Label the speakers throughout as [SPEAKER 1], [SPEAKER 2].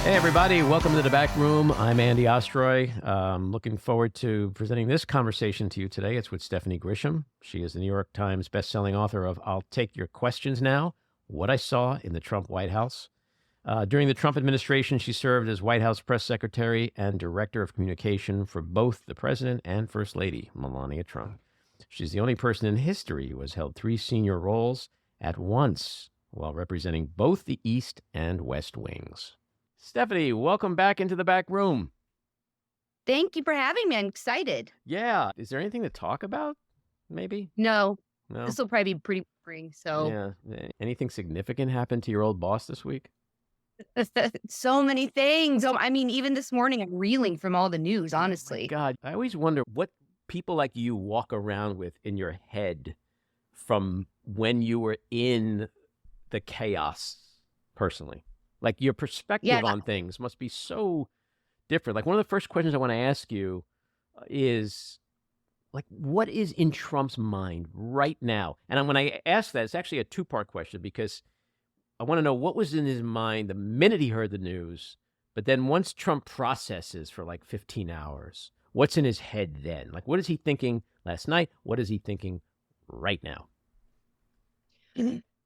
[SPEAKER 1] Hey, everybody. Welcome to the back room. I'm Andy Ostroy. Looking forward to presenting this conversation to you today. It's with Stephanie Grisham. She is the New York Times bestselling author of I'll Take Your Questions Now, What I Saw in the Trump White House. During the Trump administration, she served as White House press secretary and director of communication for both the president and First Lady, Melania Trump. She's the only person in history who has held three senior roles at once while representing both the East and West Wings. Stephanie, welcome back into the back room.
[SPEAKER 2] Thank you for having me. I'm excited.
[SPEAKER 1] Yeah. Is there anything to talk about? Maybe?
[SPEAKER 2] No,
[SPEAKER 1] No?
[SPEAKER 2] this will probably be pretty boring. So,
[SPEAKER 1] Yeah. Anything significant happened to your old boss this week?
[SPEAKER 2] so many things. I mean, even this morning, I'm reeling from all the news, honestly.
[SPEAKER 1] God, I always wonder what people like you walk around with in your head from when you were in the chaos personally. Like your perspective
[SPEAKER 2] Yeah.
[SPEAKER 1] on things must be so different. Like one of the first questions I want to ask you is like, what is in Trump's mind right now? And when I ask that, it's actually a two-part question because I want to know what was in his mind the minute he heard the news, but then once Trump processes for like 15 hours, what's in his head then? Like, what is he thinking last night? What is he thinking right now?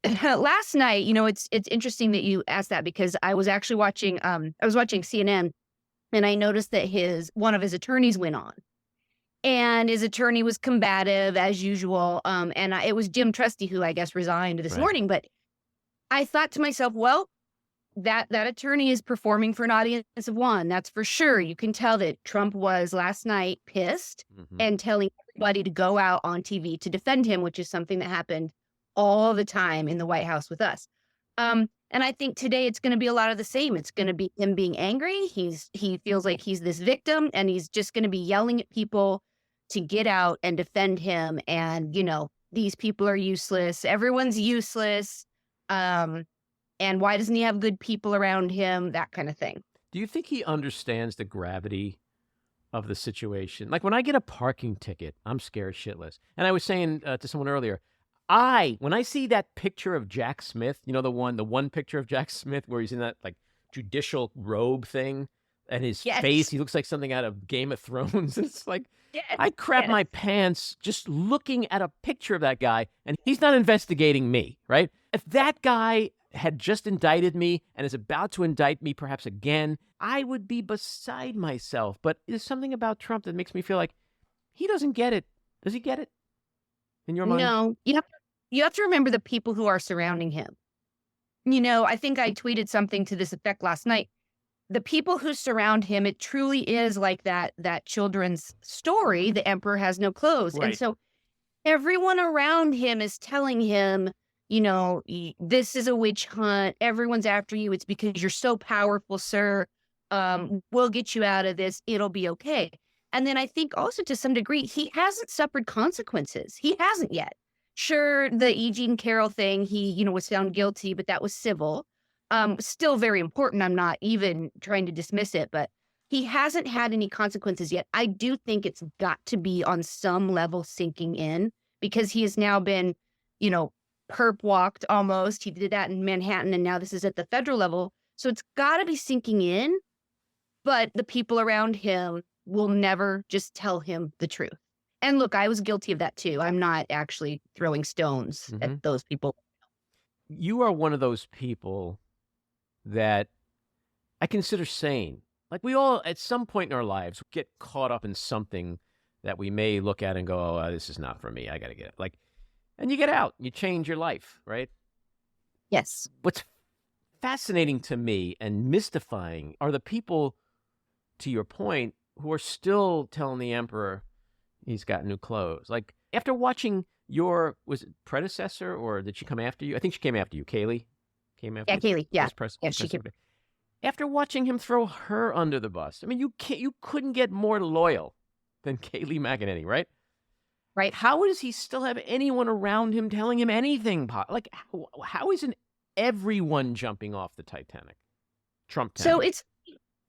[SPEAKER 2] Last night, it's interesting that you asked that because I was actually watching CNN, and I noticed that one of his attorneys went on, and his attorney was combative as usual. It was Jim Trusty who I guess resigned this
[SPEAKER 1] Right.
[SPEAKER 2] morning, but I thought to myself, well, that attorney is performing for an audience of one. That's for sure. You can tell that Trump was last night pissed and telling everybody to go out on TV to defend him, which is something that happened all the time in the White House with us. And I think today it's going to be a lot of the same. It's going to be him being angry. He feels like he's this victim, and he's just going to be yelling at people to get out and defend him. And, these people are useless. Everyone's useless. And why doesn't he have good people around him? That kind of thing.
[SPEAKER 1] Do you think he understands the gravity of the situation? Like when I get a parking ticket, I'm scared shitless. And I was saying to someone earlier, when I see that picture of Jack Smith, the one picture of Jack Smith where he's in that like judicial robe thing and his face, he looks like something out of Game of Thrones. It's like, I crap my pants just looking at a picture of that guy, and he's not investigating me, right? If that guy had just indicted me and is about to indict me perhaps again, I would be beside myself. But there's something about Trump that makes me feel like he doesn't get it. Does he get it in your mind?
[SPEAKER 2] No, you have to remember the people who are surrounding him. I think I tweeted something to this effect last night. The people who surround him, it truly is like that children's story, The Emperor Has No Clothes.
[SPEAKER 1] Right.
[SPEAKER 2] And so everyone around him is telling him, this is a witch hunt. Everyone's after you. It's because you're so powerful, sir. We'll get you out of this. It'll be okay. And then I think also to some degree, he hasn't suffered consequences. He hasn't yet. Sure, the E. Jean Carroll thing, he, was found guilty, but that was civil. Still very important. I'm not even trying to dismiss it, but he hasn't had any consequences yet. I do think it's got to be on some level sinking in because he has now been, perp walked almost. He did that in Manhattan, and now this is at the federal level. So it's got to be sinking in, but the people around him will never just tell him the truth. And look, I was guilty of that too. I'm not actually throwing stones at those people.
[SPEAKER 1] You are one of those people that I consider sane. Like we all, at some point in our lives, get caught up in something that we may look at and go, oh, this is not for me. I got to get it. And you get out, you change your life, right?
[SPEAKER 2] Yes.
[SPEAKER 1] What's fascinating to me and mystifying are the people, to your point, who are still telling the emperor he's got new clothes. Like after watching was it predecessor or did she come after you? I think she came after you. Kayleigh came after you.
[SPEAKER 2] Kayleigh. Yeah.
[SPEAKER 1] She came. After watching him throw her under the bus, I mean, you couldn't get more loyal than Kayleigh McEnany, right?
[SPEAKER 2] Right.
[SPEAKER 1] How does he still have anyone around him telling him anything? Like, how isn't everyone jumping off the Titanic? Trump.
[SPEAKER 2] So it's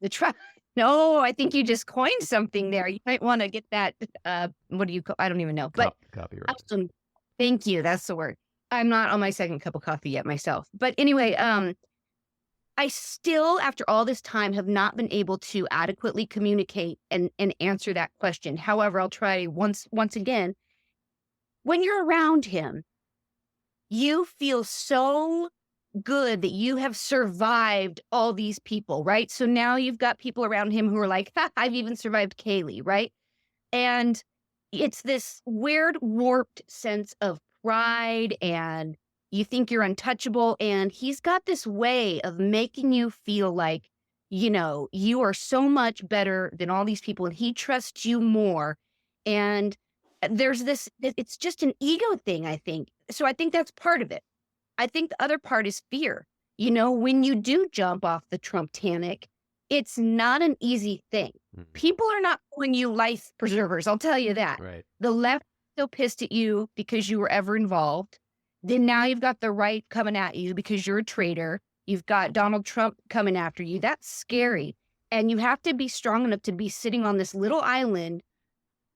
[SPEAKER 2] the Trump. No, I think you just coined something there. You might want to get that. What do you call? I don't even know. But
[SPEAKER 1] copyright.
[SPEAKER 2] Awesome. Thank you. That's the word. I'm not on my second cup of coffee yet myself. But anyway, I still, after all this time, have not been able to adequately communicate and answer that question. However, I'll try once again. When you're around him, you feel so good that you have survived all these people, right? So now you've got people around him who are like, ha, I've even survived Kaylee, right? And it's this weird, warped sense of pride, and you think you're untouchable. And he's got this way of making you feel like, you are so much better than all these people, and he trusts you more. And there's this, it's just an ego thing, I think. So I think that's part of it. I think the other part is fear. When you do jump off the Trump Titanic, it's not an easy thing. People are not calling you life preservers. I'll tell you that.
[SPEAKER 1] Right.
[SPEAKER 2] The left is still pissed at you because you were ever involved. Then now you've got the right coming at you because you're a traitor. You've got Donald Trump coming after you. That's scary. And you have to be strong enough to be sitting on this little island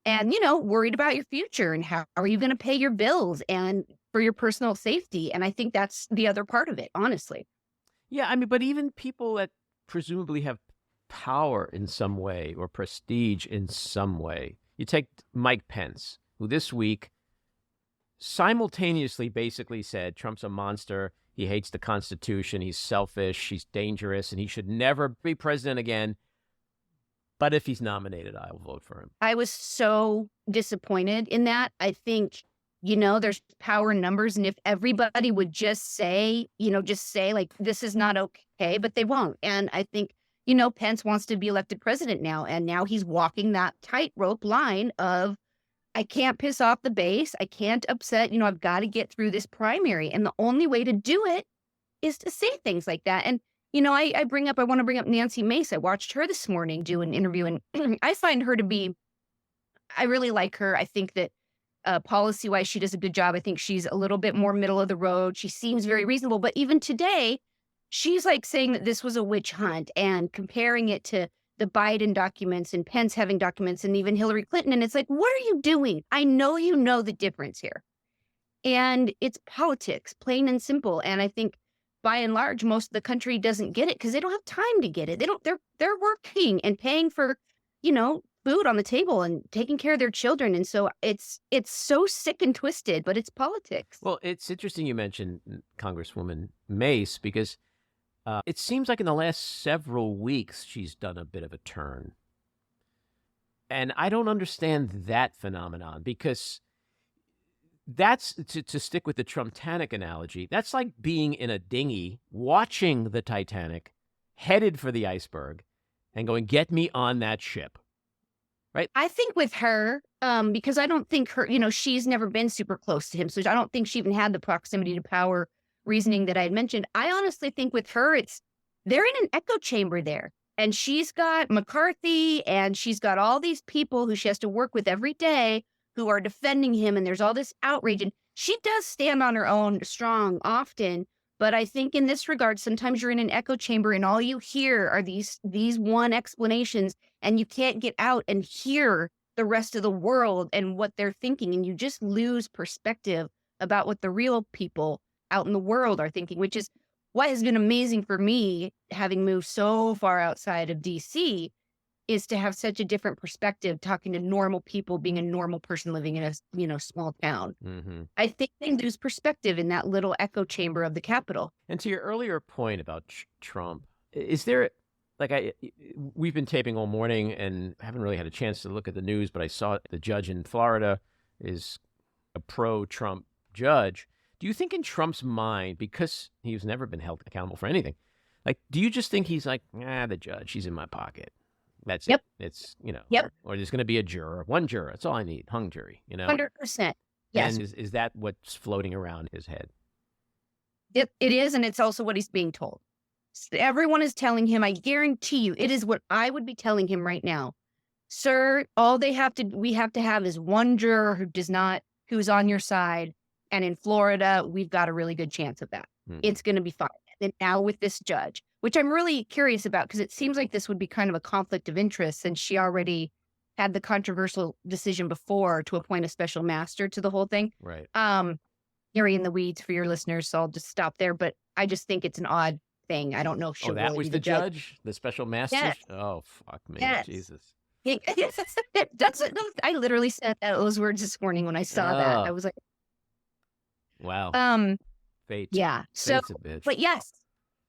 [SPEAKER 2] and, worried about your future and how are you going to pay your bills and for your personal safety. And I think that's the other part of it, honestly.
[SPEAKER 1] Yeah, I mean, but even people that presumably have power in some way or prestige in some way. You take Mike Pence, who this week simultaneously basically said Trump's a monster, he hates the Constitution, he's selfish, he's dangerous, and he should never be president again. But if he's nominated, I will vote for him.
[SPEAKER 2] I was so disappointed in that. I think, there's power in numbers. And if everybody would just say, like, this is not okay, but they won't. And I think, Pence wants to be elected president now. And now he's walking that tightrope line of, I can't piss off the base. I can't upset, I've got to get through this primary. And the only way to do it is to say things like that. And, I want to bring up Nancy Mace. I watched her this morning do an interview, and I find her to be, I really like her. I think that policy-wise, she does a good job. I think she's a little bit more middle of the road. She seems very reasonable. But even today, she's like saying that this was a witch hunt and comparing it to the Biden documents and Pence having documents and even Hillary Clinton. And it's like, what are you doing? I know you know the difference here. And it's politics, plain and simple. And I think by and large, most of the country doesn't get it because they don't have time to get it. They're working and paying for, food on the table and taking care of their children. And so it's so sick and twisted, but it's politics.
[SPEAKER 1] Well, it's interesting you mentioned Congresswoman Mace because it seems like in the last several weeks, she's done a bit of a turn. And I don't understand that phenomenon because that's, to stick with the Trump-tanic analogy, that's like being in a dinghy, watching the Titanic, headed for the iceberg, and going, get me on that ship. Right?
[SPEAKER 2] I think with her, because I don't think her, she's never been super close to him. So I don't think she even had the proximity to power reasoning that I had mentioned. I honestly think with her, they're in an echo chamber there. And she's got McCarthy and she's got all these people who she has to work with every day who are defending him. And there's all this outrage. And she does stand on her own strong often. But I think in this regard, sometimes you're in an echo chamber and all you hear are these one explanations and you can't get out and hear the rest of the world and what they're thinking. And you just lose perspective about what the real people out in the world are thinking, which is what has been amazing for me, having moved so far outside of DC, is to have such a different perspective, talking to normal people, being a normal person living in a small town.
[SPEAKER 1] Mm-hmm.
[SPEAKER 2] I think they lose perspective in that little echo chamber of the Capitol.
[SPEAKER 1] And to your earlier point about Trump, is there, we've been taping all morning and haven't really had a chance to look at the news, but I saw the judge in Florida is a pro-Trump judge. Do you think in Trump's mind, because he's never been held accountable for anything, do you just think he's like, the judge, he's in my pocket? That's
[SPEAKER 2] yep.
[SPEAKER 1] It. It's,
[SPEAKER 2] yep.
[SPEAKER 1] Or there's going to be a juror, one juror. That's all I need. Hung jury,
[SPEAKER 2] 100%. Yes.
[SPEAKER 1] And is that what's floating around his head?
[SPEAKER 2] It is. And it's also what he's being told. Everyone is telling him, I guarantee you, it is what I would be telling him right now. Sir, all we have to have is one juror who's on your side. And in Florida, we've got a really good chance of that. It's going to be fine. And now with this judge, which I'm really curious about, because it seems like this would be kind of a conflict of interest since she already had the controversial decision before to appoint a special master to the whole thing.
[SPEAKER 1] Right.
[SPEAKER 2] You're in the weeds for your listeners, so I'll just stop there. But I just think it's an odd thing. I don't know if
[SPEAKER 1] Oh,
[SPEAKER 2] she'll
[SPEAKER 1] that
[SPEAKER 2] really
[SPEAKER 1] was
[SPEAKER 2] be
[SPEAKER 1] the
[SPEAKER 2] the judge.
[SPEAKER 1] judge, the special master.
[SPEAKER 2] Yes,
[SPEAKER 1] Oh, fuck me,
[SPEAKER 2] yes.
[SPEAKER 1] Jesus.
[SPEAKER 2] It doesn't. I literally said those words this morning when I saw that. I
[SPEAKER 1] Oh,
[SPEAKER 2] was like,
[SPEAKER 1] wow.
[SPEAKER 2] um,
[SPEAKER 1] Fate.
[SPEAKER 2] yeah. So,
[SPEAKER 1] Fate's a bitch.
[SPEAKER 2] but yes,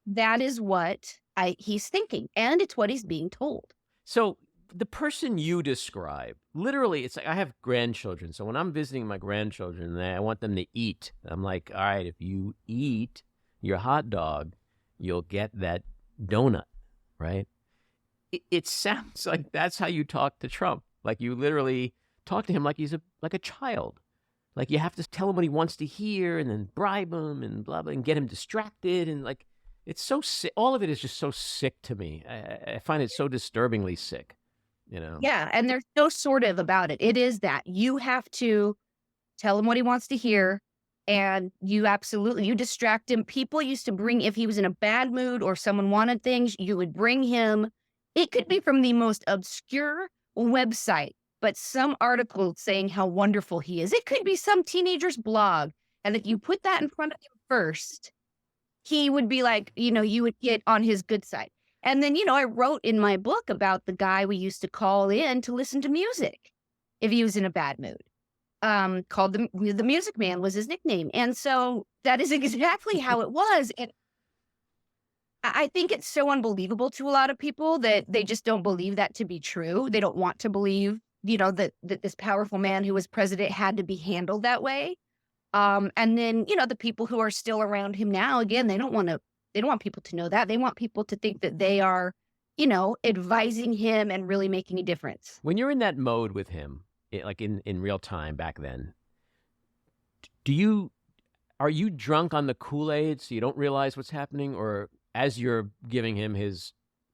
[SPEAKER 2] that is what he's thinking, and it's what he's being told.
[SPEAKER 1] So the person you describe, literally, it's like I have grandchildren. So when I'm visiting my grandchildren and I want them to eat, I'm like, all right, if you eat your hot dog, you'll get that donut, right? It sounds like that's how you talk to Trump. Like you literally talk to him like he's like a child. Like you have to tell him what he wants to hear and then bribe him and blah, blah, and get him distracted. And like, it's so sick. All of it is just so sick to me. I find it so disturbingly sick, you know?
[SPEAKER 2] Yeah, and there's no sort of about it. It is that you have to tell him what he wants to hear, and you distract him. People used to bring, if he was in a bad mood or someone wanted things, you would bring him. It could be from the most obscure website, but some article saying how wonderful he is. It could be some teenager's blog. And if you put that in front of him first, he would be like, you would get on his good side. And then, I wrote in my book about the guy we used to call in to listen to music if he was in a bad mood. Called the Music Man was his nickname. And so that is exactly how it was. And I think it's so unbelievable to a lot of people that they just don't believe that to be true. They don't want to believe, that this powerful man who was president had to be handled that way. And then, the people who are still around him now, again, they don't want people to know that. They want people to think that they are, advising him and really making a difference.
[SPEAKER 1] When you're in that mode with him, like in real time back then, are you drunk on the Kool-Aid so you don't realize what's happening? Or as you're giving him his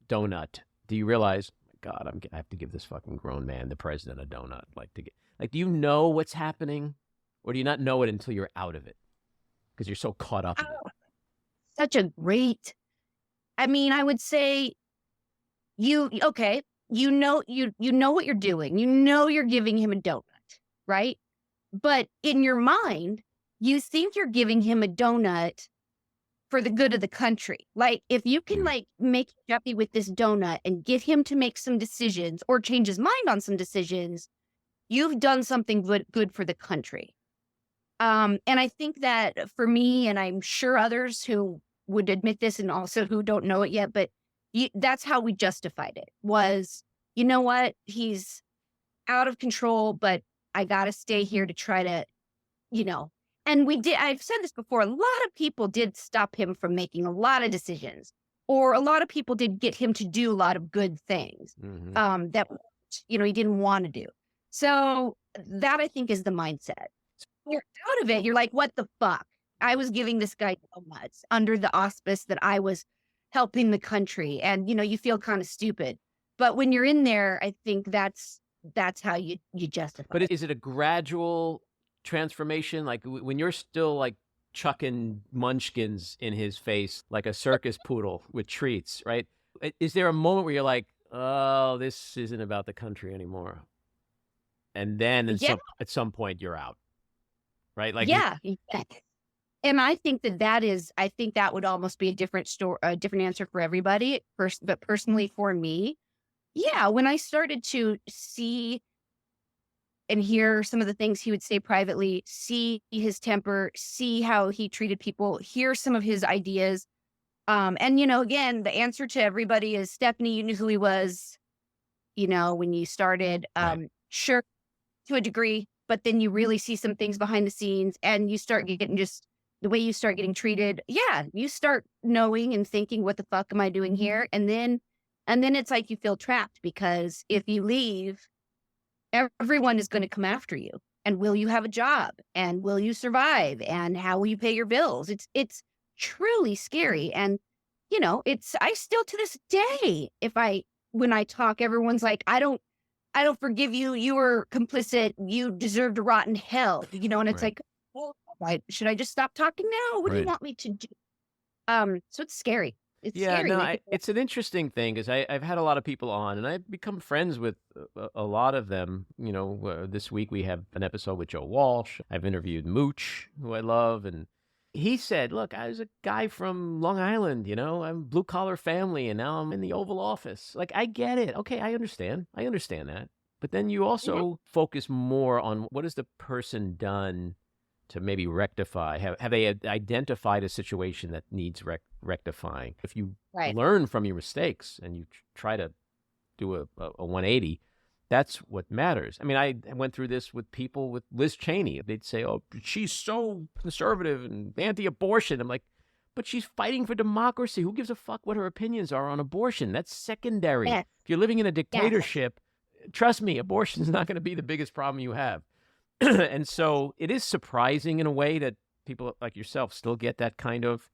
[SPEAKER 1] donut, do you realize, God, I have to give this fucking grown man, the president, a donut? Do you know what's happening? Or do you not know it until you're out of it? Because you're so caught up in it.
[SPEAKER 2] Such a great, I would say you know what you're doing. You're giving him a donut, right? But in your mind, you think you're giving him a donut for the good of the country. Like if you can make him happy with this donut and get him to make some decisions or change his mind on some decisions, you've done something good for the country. And I think that for me, and I'm sure others who would admit this and also who don't know it yet, but that's how we justified it was, you know what? He's out of control, but I got to stay here to try to, and I've said this before, a lot of people did stop him from making a lot of decisions, or a lot of people did get him to do a lot of good things, that, he didn't want to do. So that I think is the mindset. You're out of it. You're like, what the fuck? I was giving this guy donuts under the auspice that I was helping the country. And, you feel kind of stupid. But when you're in there, I think that's how you justify
[SPEAKER 1] But
[SPEAKER 2] it.
[SPEAKER 1] is it a gradual transformation? Like when you're still like chucking munchkins in his face like a circus poodle with treats, right? Is there a moment where you're like, oh, this isn't about the country anymore? And then at some point you're out. Right? Like
[SPEAKER 2] yeah. And I think that would almost be a different answer for everybody. But personally for me, yeah, when I started to see and hear some of the things he would say privately, see his temper, see how he treated people, hear some of his ideas. And again, the answer to everybody is, Stephanie, you knew who he was, when you started.
[SPEAKER 1] Right.
[SPEAKER 2] Sure, to a degree. But then you really see some things behind the scenes and you start getting just the way you start getting treated. Yeah. You start knowing and thinking, what the fuck am I doing here? And then it's like you feel trapped because if you leave, everyone is going to come after you. And will you have a job? And will you survive? And how will you pay your bills? It's truly scary. And, I still to this day, when I talk, everyone's like, I don't forgive you. You were complicit. You deserve to rot in hell. And it's like, well, should I just stop talking now? What do you want me to do? So it's scary. It's scary.
[SPEAKER 1] No, it's an interesting thing because I've had a lot of people on and I've become friends with a lot of them. This week we have an episode with Joe Walsh. I've interviewed Mooch, who I love, and he said, look, I was a guy from Long Island, I'm blue collar family, and now I'm in the Oval Office. Like, I get it. Okay, I understand. I understand that. But then you
[SPEAKER 2] Mhm.
[SPEAKER 1] also focus more on what has the person done to maybe rectify. Have they identified a situation that needs rectifying? If you
[SPEAKER 2] Right.
[SPEAKER 1] learn from your mistakes and you try to do a 180, that's what matters. I mean, I went through this with people with Liz Cheney. They'd say, oh, she's so conservative and anti-abortion. I'm like, but she's fighting for democracy. Who gives a fuck what her opinions are on abortion? That's secondary.
[SPEAKER 2] Yes.
[SPEAKER 1] If you're living in a
[SPEAKER 2] Yes.
[SPEAKER 1] dictatorship, trust me, abortion is not going to be the biggest problem you have. And so it is surprising in a way that people like yourself still get that kind of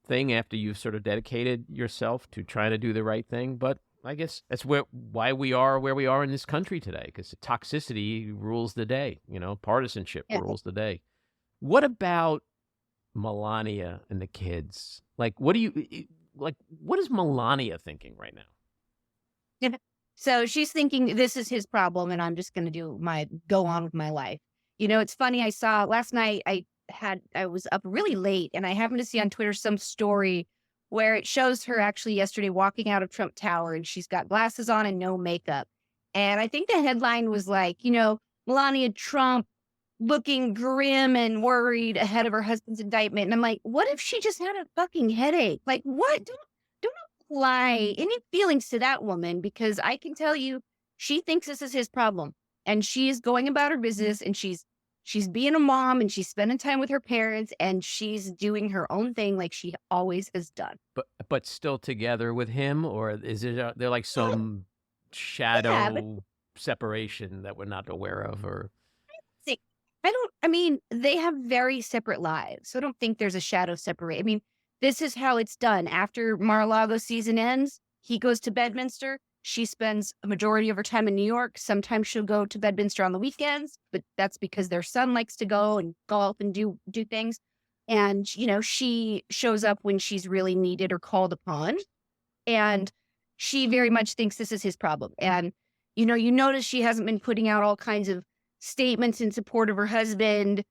[SPEAKER 1] thing after you've sort of dedicated yourself to trying to do the right thing. But I guess that's why we are where we are in this country today, because toxicity rules the day. Partisanship
[SPEAKER 2] Yeah.
[SPEAKER 1] rules the day. What about Melania and the kids? Like, what is Melania thinking right now?
[SPEAKER 2] So she's thinking this is his problem and I'm just going to go on with my life. It's funny. I saw last night, I was up really late and I happened to see on Twitter some story where it shows her actually yesterday walking out of Trump Tower and she's got glasses on and no makeup. And I think the headline was like, Melania Trump looking grim and worried ahead of her husband's indictment. And I'm like, what if she just had a fucking headache? Like, what? Don't apply any feelings to that woman because I can tell you she thinks this is his problem. And she is going about her business and she's being a mom and she's spending time with her parents and she's doing her own thing like she always has done.
[SPEAKER 1] But still together with him, or is it there like some
[SPEAKER 2] Yeah, but
[SPEAKER 1] shadow separation that we're not aware of? Or
[SPEAKER 2] see, I mean, they have very separate lives. So I don't think there's a shadow separate. I mean, this is how it's done. After Mar-a-Lago season ends, he goes to Bedminster. She spends a majority of her time in New York. Sometimes she'll go to Bedminster on the weekends, but that's because their son likes to go and golf and do things. And, she shows up when she's really needed or called upon. And she very much thinks this is his problem. And, you notice she hasn't been putting out all kinds of statements in support of her husband.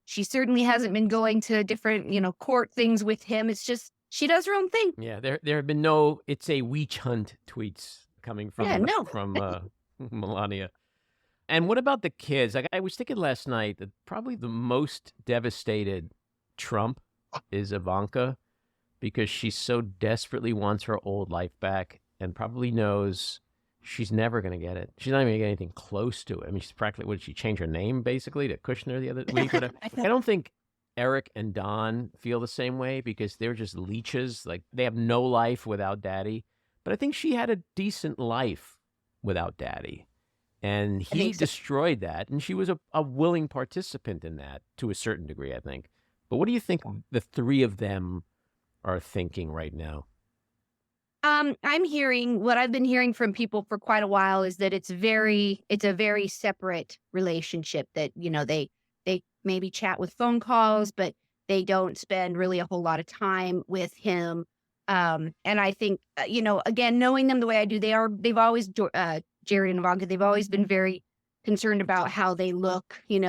[SPEAKER 2] She certainly hasn't been going to different, court things with him. It's just she does her own thing.
[SPEAKER 1] yeah, there have been no "it's a witch hunt" tweets coming
[SPEAKER 2] Yeah,
[SPEAKER 1] from
[SPEAKER 2] no.
[SPEAKER 1] Melania. And what about the kids? Like, I was thinking last night that probably the most devastated Trump is Ivanka, because she so desperately wants her old life back and probably knows she's never going to get it. She's not even going to get anything close to it. I mean, she's practically, what did she change her name basically to Kushner the other week? I don't think Eric and Don feel the same way because they're just leeches. Like, they have no life without daddy. But I think she had a decent life without daddy. And
[SPEAKER 2] I
[SPEAKER 1] he
[SPEAKER 2] think so.
[SPEAKER 1] destroyed that. And she was a willing participant in that to a certain degree, I think. But what do you think the three of them are thinking right now?
[SPEAKER 2] I'm hearing what I've been hearing from people for quite a while is that it's a very separate relationship that, they maybe chat with phone calls, but they don't spend really a whole lot of time with him. And I think, again, knowing them the way I do, they've always, Jerry and Ivanka, they've always been very concerned about how they look, in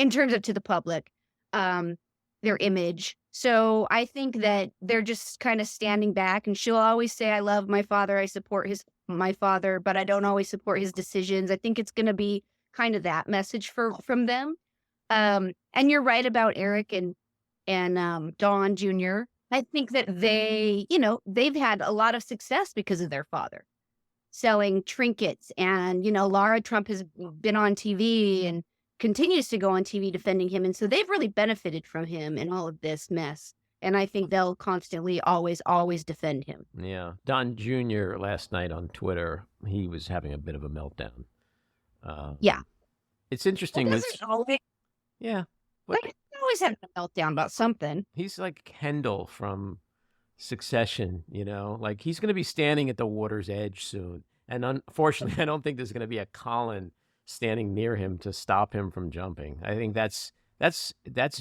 [SPEAKER 2] terms of to the public, their image. So I think that they're just kind of standing back and she'll always say, I love my father. I support my father, but I don't always support his decisions. I think it's going to be kind of that message from them. And you're right about Eric and Don Jr. I think that they've had a lot of success because of their father selling trinkets. And, Lara Trump has been on TV and continues to go on TV defending him. And so they've really benefited from him in all of this mess. And I think they'll constantly always defend him.
[SPEAKER 1] Yeah. Don Jr. last night on Twitter, he was having a bit of a meltdown.
[SPEAKER 2] Yeah.
[SPEAKER 1] It's interesting. Yeah. But
[SPEAKER 2] Like, always having a meltdown about something.
[SPEAKER 1] he's like Kendall from Succession, like he's going to be standing at the water's edge soon. And unfortunately, I don't think there's going to be a Colin standing near him to stop him from jumping. I think that's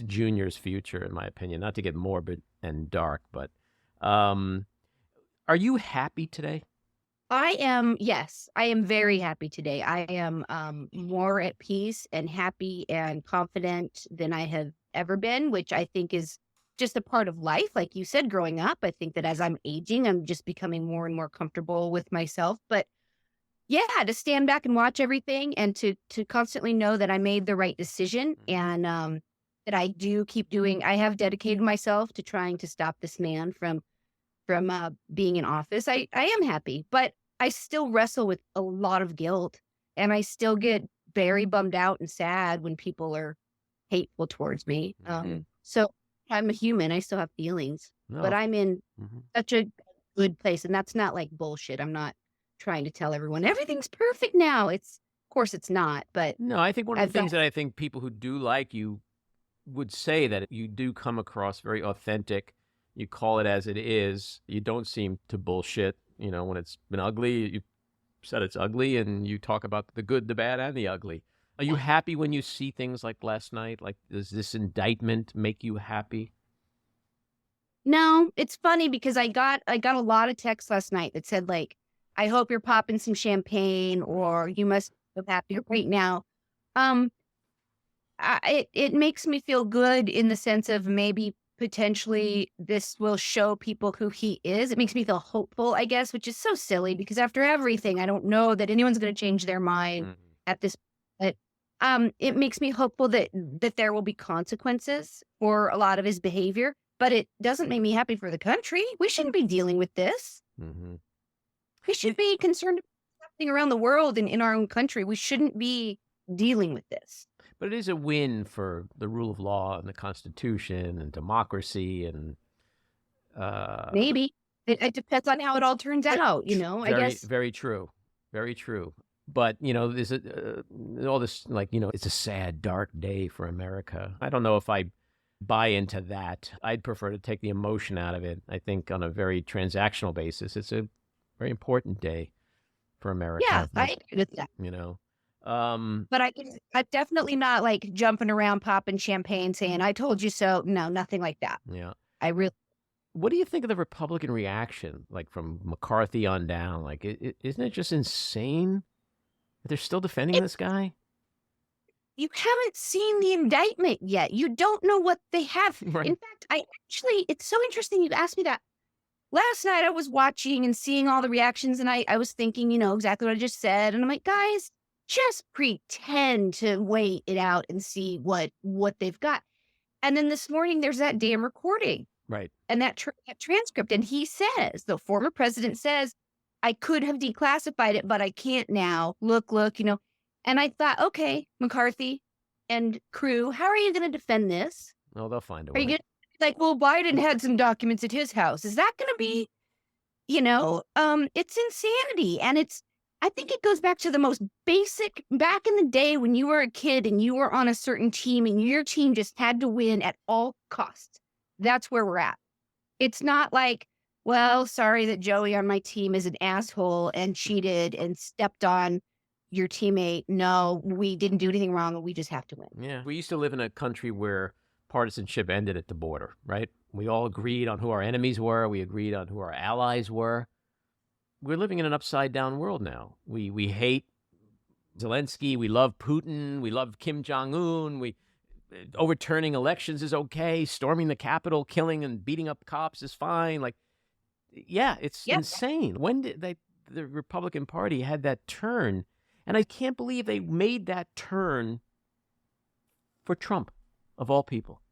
[SPEAKER 1] Junior's future, in my opinion. Not to get morbid and dark, but are you happy today?
[SPEAKER 2] Yes, I am very happy today. I am more at peace and happy and confident than I have ever been, which I think is just a part of life. Like you said, growing up, I think that as I'm aging, I'm just becoming more and more comfortable with myself. But yeah, to stand back and watch everything and to constantly know that I made the right decision and that I do keep doing. I have dedicated myself to trying to stop this man from being in office. I am happy, but I still wrestle with a lot of guilt, and I still get very bummed out and sad when people are hateful towards me. So I'm a human. I still have feelings, but
[SPEAKER 1] No.
[SPEAKER 2] I'm in
[SPEAKER 1] Mhm.
[SPEAKER 2] such a good place, and that's not like bullshit. I'm not trying to tell everyone everything's perfect now. Of course it's not, but
[SPEAKER 1] No, I think one of the
[SPEAKER 2] I've got
[SPEAKER 1] things that I think people who do like you would say that you do come across very authentic. You call it as it is. You don't seem to bullshit. When it's been ugly, you said it's ugly, and you talk about the good, the bad, and the ugly. Are you happy when you see things like last night? Like, does this indictment make you happy?
[SPEAKER 2] no, it's funny because I got a lot of texts last night that said like, I hope you're popping some champagne or you must be so happy right now. Um, it makes me feel good in the sense of maybe potentially this will show people who he is. It makes me feel hopeful, I guess, which is so silly because after everything, I don't know that anyone's going to change their mind
[SPEAKER 1] Mhm.
[SPEAKER 2] at this. But it makes me hopeful that there will be consequences for a lot of his behavior. But it doesn't make me happy for the country. We shouldn't be dealing with this.
[SPEAKER 1] Mhm.
[SPEAKER 2] We should
[SPEAKER 1] It
[SPEAKER 2] be concerned about what's happening around the world and in our own country. We shouldn't be dealing with this.
[SPEAKER 1] but it is a win for the rule of law and the Constitution and democracy and uh,
[SPEAKER 2] Maybe. It depends on how it all turns out, I
[SPEAKER 1] very,
[SPEAKER 2] guess.
[SPEAKER 1] very true. Very true. But, there's all this, like, it's a sad, dark day for America. I don't know if I buy into that. I'd prefer to take the emotion out of it. I think on a very transactional basis, it's a very important day for
[SPEAKER 2] Yeah,
[SPEAKER 1] America.
[SPEAKER 2] I agree with that.
[SPEAKER 1] You know, um,
[SPEAKER 2] But I'm definitely not like jumping around, popping champagne, saying, I told you so. No, nothing like that.
[SPEAKER 1] yeah.
[SPEAKER 2] I really,
[SPEAKER 1] What do you think of the Republican reaction, like from McCarthy on down? Like, isn't it just insane that they're still defending
[SPEAKER 2] it,
[SPEAKER 1] this guy?
[SPEAKER 2] you haven't seen the indictment yet. You don't know what they have.
[SPEAKER 1] Right.
[SPEAKER 2] In fact, it's so interesting you asked me that. Last night I was watching and seeing all the reactions and I was thinking, exactly what I just said. And I'm like, guys, just pretend to wait it out and see what they've got. And then this morning there's that damn recording
[SPEAKER 1] Right.
[SPEAKER 2] and that transcript. And he says, the former president says, I could have declassified it, but I can't now. Look. And I thought, okay, McCarthy and crew, how are you going to defend this?
[SPEAKER 1] Oh, they'll find a
[SPEAKER 2] Are you
[SPEAKER 1] way.
[SPEAKER 2] going to like, well, Biden had some documents at his house. Is that going to be it's insanity. And I think it goes back to the most basic back in the day when you were a kid and you were on a certain team and your team just had to win at all costs. That's where we're at. It's not like, well, sorry that Joey on my team is an asshole and cheated and stepped on your teammate. No, we didn't do anything wrong and we just have to win.
[SPEAKER 1] Yeah. We used to live in a country where partisanship ended at the border, right? We all agreed on who our enemies were. We agreed on who our allies were. We're living in an upside down world now. We hate Zelensky. We love Putin. We love Kim Jong Un. We overturning elections is okay. Storming the Capitol, killing and beating up cops is fine. Like, yeah, it's
[SPEAKER 2] Yeah.
[SPEAKER 1] insane. When did the Republican Party had that turn? And I can't believe they made that turn for Trump, of all people.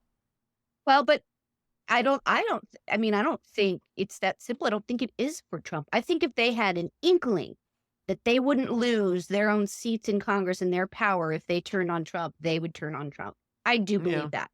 [SPEAKER 2] Well, but I don't think it's that simple. I don't think it is for Trump. I think if they had an inkling that they wouldn't lose their own seats in Congress and their power if they turned on Trump, they would turn on Trump. I do
[SPEAKER 1] Yeah.
[SPEAKER 2] believe that.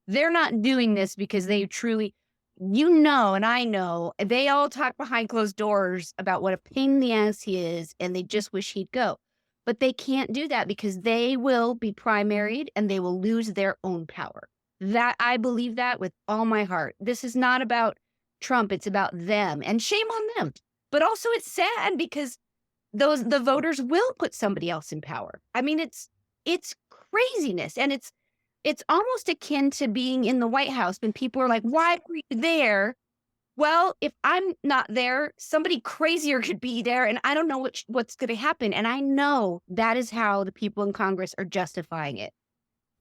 [SPEAKER 2] They're not doing this because they truly, and I know, they all talk behind closed doors about what a pain in the ass he is, and they just wish he'd go. But they can't do that because they will be primaried and they will lose their own power. That I believe that with all my heart. This is not about Trump, it's about them. And shame on them. But also it's sad because the voters will put somebody else in power. I mean, it's craziness. And it's almost akin to being in the White House when people are like, why were you there? Well, if I'm not there, somebody crazier could be there, and I don't know what's going to happen. And I know that is how the people in Congress are justifying it.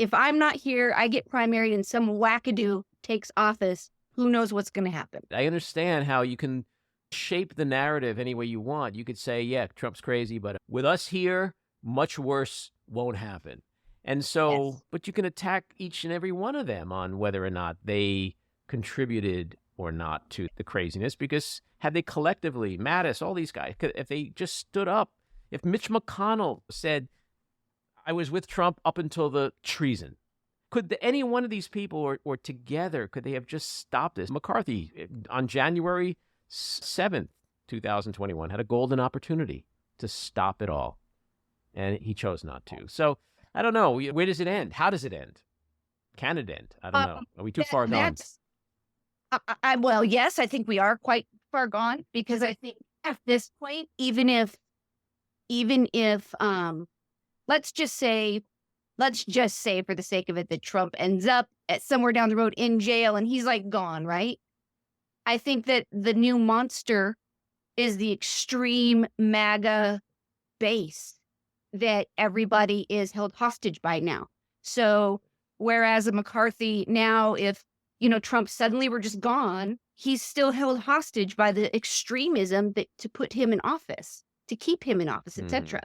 [SPEAKER 2] if I'm not here, I get primaried and some wackadoo takes office, who knows what's going to happen?
[SPEAKER 1] I understand how you can shape the narrative any way you want. You could say, yeah, Trump's crazy, but with us here, much worse won't happen. And so,
[SPEAKER 2] Yes.
[SPEAKER 1] but you can attack each and every one of them on whether or not they contributed or not to the craziness, because had they collectively, Mattis, all these guys, if they just stood up, if Mitch McConnell said, I was with Trump up until the treason, could any one of these people or together, could they have just stopped this? McCarthy on January 7th, 2021, had a golden opportunity to stop it all, and he chose not to. So I don't know. Where does it end? How does it end? Can it end? I don't know. Are we too far gone?
[SPEAKER 2] Well, yes, I think we are quite far gone, because I think at this point, even if let's just say for the sake of it that Trump ends up at somewhere down the road in jail and he's like gone, right? I think that the new monster is the extreme MAGA base that everybody is held hostage by now. So whereas a McCarthy now, if, Trump suddenly were just gone, he's still held hostage by the extremism that to put him in office, to keep him in office, etc.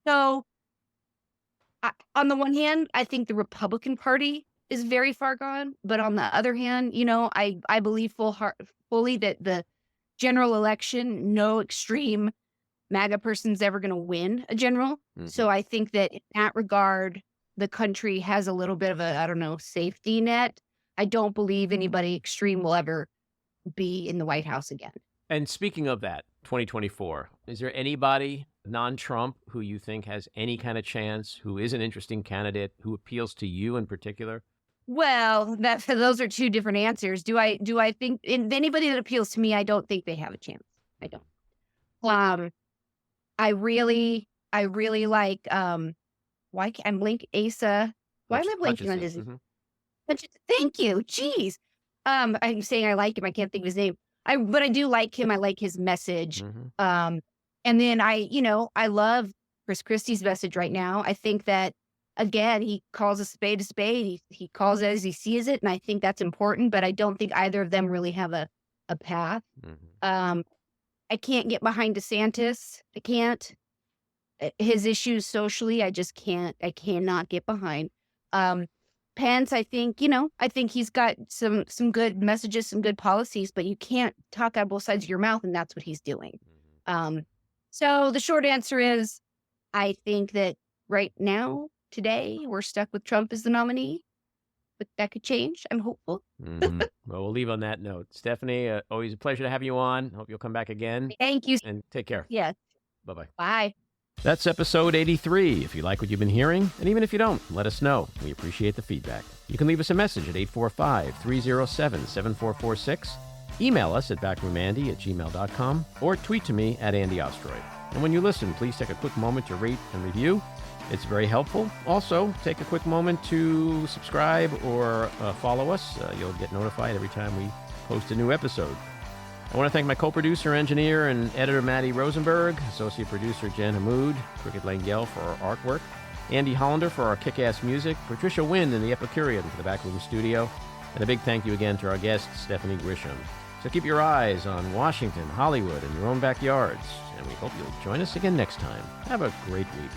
[SPEAKER 2] So on the one hand, I think the Republican Party is very far gone. But on the other hand, I believe fully that the general election, no extreme MAGA person's ever going to win a general. So I think that in that regard, the country has a little bit of a, safety net. I don't believe anybody extreme will ever be in the White House again.
[SPEAKER 1] And speaking of that, 2024, is there anybody non-Trump who you think has any kind of chance, who is an interesting candidate, who appeals to you in particular?
[SPEAKER 2] Well, those are two different answers. Do I think anybody that appeals to me? I don't think they have a chance. I don't. I really like why I'm blank Asa. Why am I blanking on his? Thank you. Jeez. I'm saying I like him. I can't think of his name. But I do like him. I like his message. And then I love Chris Christie's message right now. I think that, again, he calls a spade a spade. He calls it as he sees it. And I think that's important, but I don't think either of them really have a path. I can't get behind DeSantis. I can't. His issues socially, I just can't. I cannot get behind. Pence, I think he's got some good messages, some good policies, but you can't talk out both sides of your mouth, and that's what he's doing. So the short answer is, I think that right now, today, we're stuck with Trump as the nominee, but that could change. I'm hopeful.
[SPEAKER 1] Well, we'll leave on that note. Stephanie, always a pleasure to have you on. Hope you'll come back again.
[SPEAKER 2] Thank you.
[SPEAKER 1] And take care.
[SPEAKER 2] Yeah.
[SPEAKER 1] Bye-bye.
[SPEAKER 2] Bye.
[SPEAKER 1] That's episode 83. If you like what you've been hearing, and even if you don't, let us know. We appreciate the feedback. You can leave us a message at 845-307-7446. Email us at backroomandy@gmail.com or tweet to me at Andy Ostroy. And when you listen, please take a quick moment to rate and review. It's very helpful. Also, take a quick moment to subscribe or follow us. You'll get notified every time we post a new episode. I want to thank my co-producer, engineer, and editor, Matty Rosenberg, associate producer, Jen Hammoud, Cricket Langell for our artwork, Andy Hollander for our kick-ass music, Patricia Wind in the Epicurean for the Backroom Studio, and a big thank you again to our guest, Stephanie Grisham. So keep your eyes on Washington, Hollywood, and your own backyards, and we hope you'll join us again next time. Have a great week.